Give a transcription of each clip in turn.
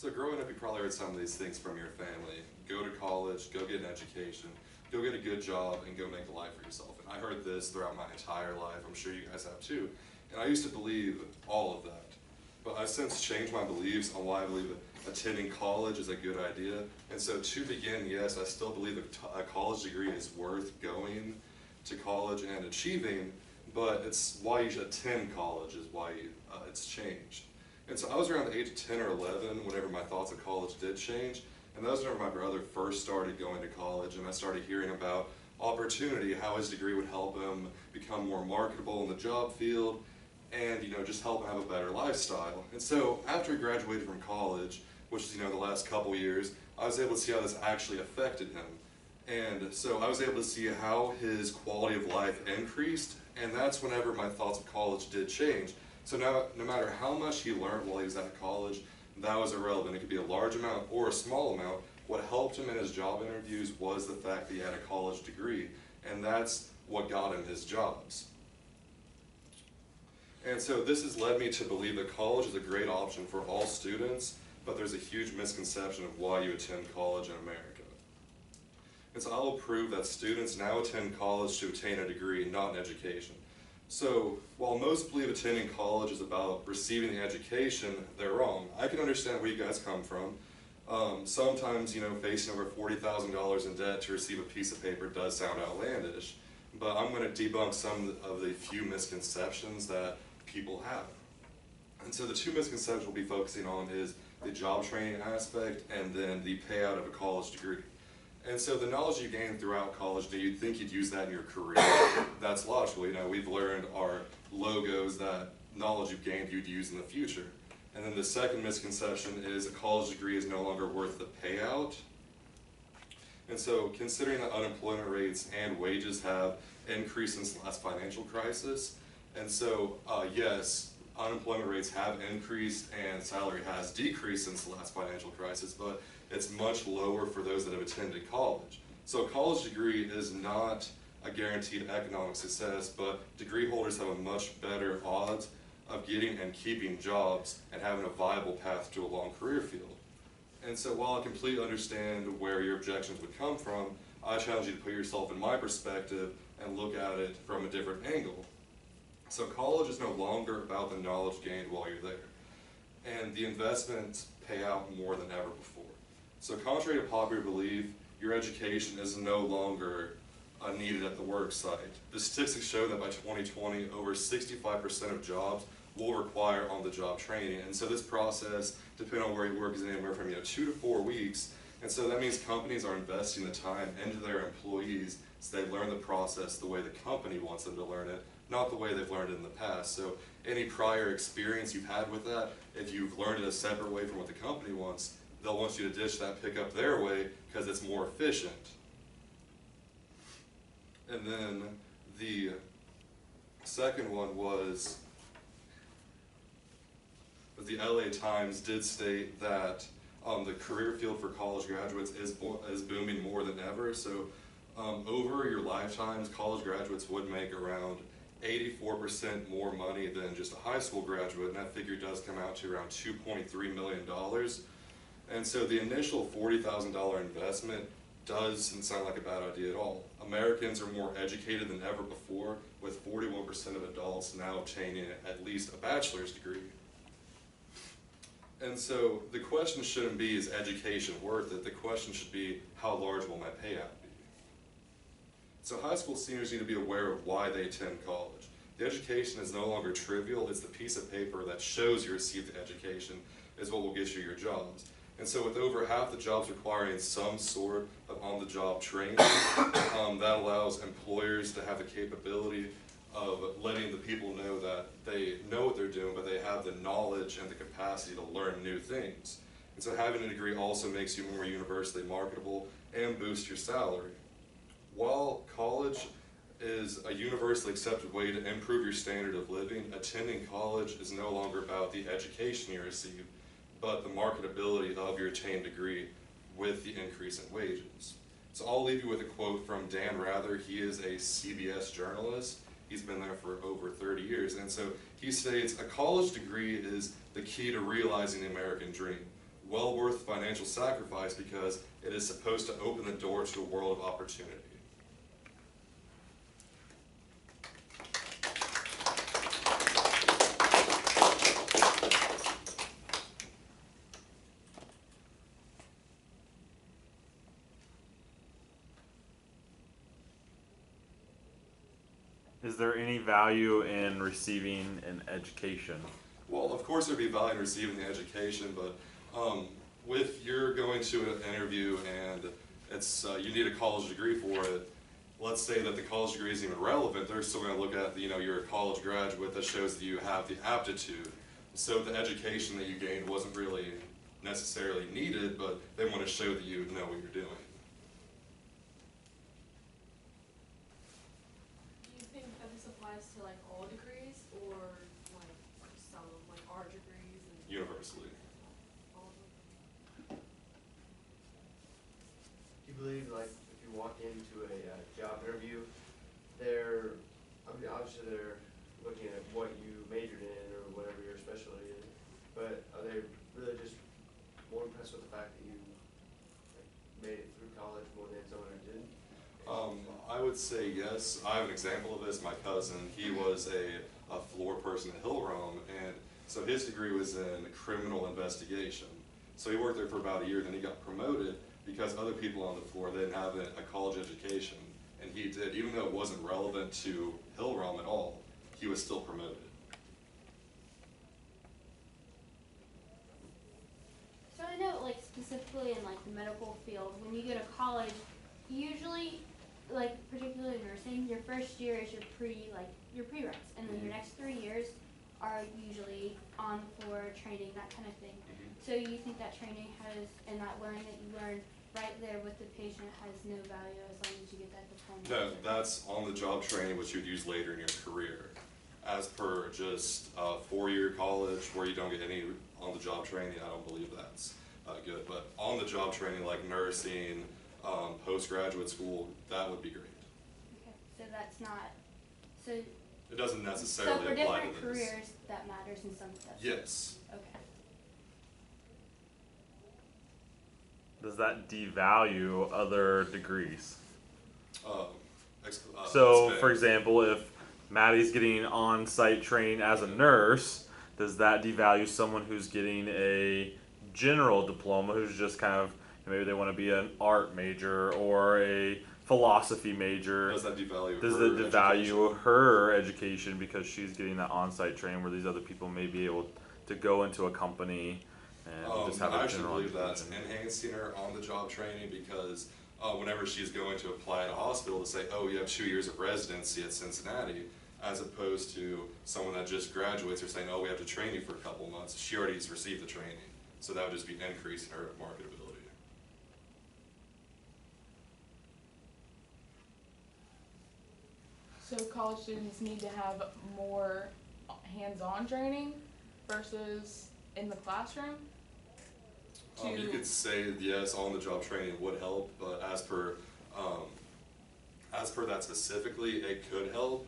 So growing up, you probably heard some of these things from your family. Go to college, go get an education, go get a good job, and go make a life for yourself. And I heard this throughout my entire life. I'm sure you guys have too. And I used to believe all of that. But I've since changed my beliefs on why I believe that attending college is a good idea. And so to begin, yes, I still believe a college degree is worth going to college and achieving, but it's why you should attend college is why it's changed. And so I was around the age of 10 or 11 whenever my thoughts of college did change. And that was whenever my brother first started going to college, and I started hearing about opportunity, how his degree would help him become more marketable in the job field, and just help him have a better lifestyle. And so after he graduated from college, which is the last couple years, I was able to see how this actually affected him. And so I was able to see how his quality of life increased, and that's whenever my thoughts of college did change. So now, no matter how much he learned while he was at college, that was irrelevant. It could be a large amount or a small amount. What helped him in his job interviews was the fact that he had a college degree, and that's what got him his jobs. And so this has led me to believe that college is a great option for all students, but there's a huge misconception of why you attend college in America. And so I will prove that students now attend college to obtain a degree, not an education. So while most believe attending college is about receiving the education, they're wrong. I can understand where you guys come from. Sometimes, facing over $40,000 in debt to receive a piece of paper does sound outlandish, but I'm going to debunk some of the few misconceptions that people have. And so the two misconceptions we'll be focusing on is the job training aspect and then the payout of a college degree. And so the knowledge you gain throughout college, do you think you'd use that in your career? That's logical. We've learned our logos, that knowledge you've gained you'd use in the future. And then the second misconception is a college degree is no longer worth the payout. And so considering that unemployment rates and wages have increased since the last financial crisis, and so yes, unemployment rates have increased and salary has decreased since the last financial crisis, but it's much lower for those that have attended college. So a college degree is not a guaranteed economic success, but degree holders have a much better odds of getting and keeping jobs and having a viable path to a long career field. And so while I completely understand where your objections would come from, I challenge you to put yourself in my perspective and look at it from a different angle. So college is no longer about the knowledge gained while you're there, and the investments pay out more than ever before. So contrary to popular belief, your education is no longer needed at the work site. The statistics show that by 2020, over 65% of jobs will require on-the-job training, and so this process, depending on where you work, is anywhere from 2 to 4 weeks, and so that means companies are investing the time into their employees so they learn the process the way the company wants them to learn it, not the way they've learned it in the past. So any prior experience you've had with that, if you've learned it a separate way from what the company wants, they'll want you to ditch that, pick up their way, because it's more efficient. And then the second one was the LA Times did state that the career field for college graduates is booming more than ever. So over your lifetimes, college graduates would make around 84% more money than just a high school graduate, and that figure does come out to around $2.3 million. And so the initial $40,000 investment doesn't sound like a bad idea at all. Americans are more educated than ever before, with 41% of adults now obtaining at least a bachelor's degree. And so the question shouldn't be, is education worth it? The question should be, how large will my payout be? So high school seniors need to be aware of why they attend college. The education is no longer trivial. It's the piece of paper that shows you received the education is what will get you your jobs. And so with over half the jobs requiring some sort of on-the-job training, that allows employers to have the capability of letting the people know that they know what they're doing, but they have the knowledge and the capacity to learn new things. And so having a degree also makes you more universally marketable and boosts your salary. While college is a universally accepted way to improve your standard of living, attending college is no longer about the education you receive, but the marketability of your attained degree with the increase in wages. So I'll leave you with a quote from Dan Rather. He is a CBS journalist. He's been there for over 30 years. And so he states, "A college degree is the key to realizing the American dream. well worth financial sacrifice because it is supposed to open the door to a world of opportunity. Is there any value in receiving an education? Well, of course there'd be value in receiving the education, but with you're going to an interview and it's you need a college degree for it, let's say that the college degree isn't even relevant, they're still going to look at, you're a college graduate, that shows that you have the aptitude. So the education that you gained wasn't really necessarily needed, but they want to show that you know what you're doing. Do you think that this applies to like all degrees or like some like art degrees and Universally. all of them? Do you believe, like, if you walk into a job interview, obviously they're looking at what you majored in or whatever your specialty is, but are they really just more impressed with the fact that you made it through college more than someone who didn't? I would say yes. I have an example of this. My cousin, he was a floor person at Hillrom, and so his degree was in criminal investigation. So he worked there for about a year, then he got promoted because other people on the floor didn't have a college education, and he did. Even though it wasn't relevant to Hillrom at all, he was still promoted. So I know, like, specifically in, like, the medical field, when you go to college, usually, like, particularly nursing, your first year is your prereqs, and then your next 3 years are usually on the floor training, that kind of thing. So you think that training has, and that learning that you learn right there with the patient has no value as long as you get that diploma? No, that's on-the-job training, which you'd use later in your career. As per just 4-year college where you don't get any on-the-job training, I don't believe that's good. But on-the-job training like nursing, postgraduate school, that would be great. Okay, so that's not, so, It doesn't necessarily so for apply to different this. careers, that matters in some steps? Yes. Okay. Does that devalue other degrees? So, Expand. for example, if Maddie's getting on-site training as a nurse, does that devalue someone who's getting a general diploma, who's just kind of, maybe they want to be an art major or a philosophy major? Does that devalue Does her it devalue education? her education because she's getting that on-site training where these other people may be able to go into a company and just have I a actually general believe that's education? enhancing her on-the-job training because whenever she's going to apply at a hospital to say, oh, you have 2 years of residency at Cincinnati, as opposed to someone that just graduates or saying, oh, we have to train you for a couple months, she already has received the training. So that would just be an increase in her marketability. So college students need to have more hands-on training versus in the classroom? You could say yes, on-the-job training would help, but as per that specifically, it could help,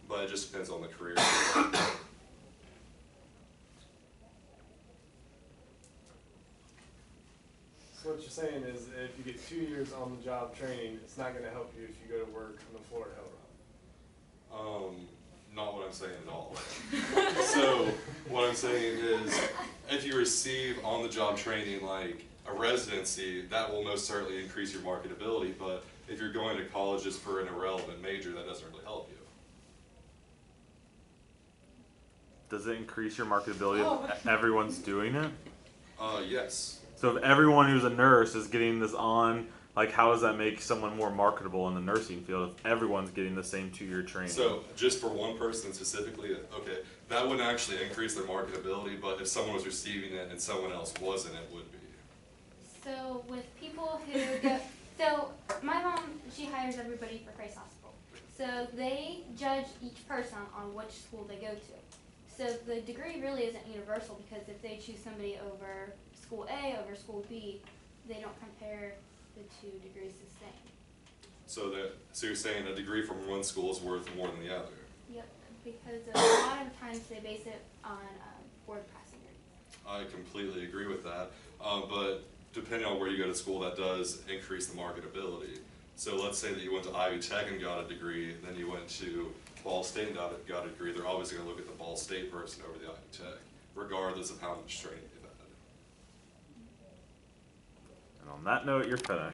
but it just depends on the career. So what you're saying is if you get 2 years on the job training, it's not going to help you if you go to work on the floor at Hillrom. Not what I'm saying at all. So what I'm saying is if you receive on-the-job training like a residency, that will most certainly increase your marketability, but if you're going to college just for an irrelevant major, that doesn't really help you. Does it increase your marketability if everyone's doing it? Yes. So if everyone who's a nurse is getting this on, like, how does that make someone more marketable in the nursing field if everyone's getting the same 2-year training? So just for one person specifically, okay, that wouldn't actually increase their marketability, but if someone was receiving it and someone else wasn't, it would be. So with people who go, so my mom, she hires everybody for Christ Hospital. So they judge each person on which school they go to. So the degree really isn't universal because if they choose somebody over school A over school B, they don't compare the 2 degrees the same. So you're saying a degree from one school is worth more than the other? Yep, because a lot of times they base it on board passing grades. I completely agree with that. But depending on where you go to school, that does increase the marketability. So let's say that you went to Ivy Tech and got a degree, then you went to Ball State and got a degree, they're always gonna look at the Ball State person over the Ivy Tech, regardless of how much training they've had. And on that note, you're finished.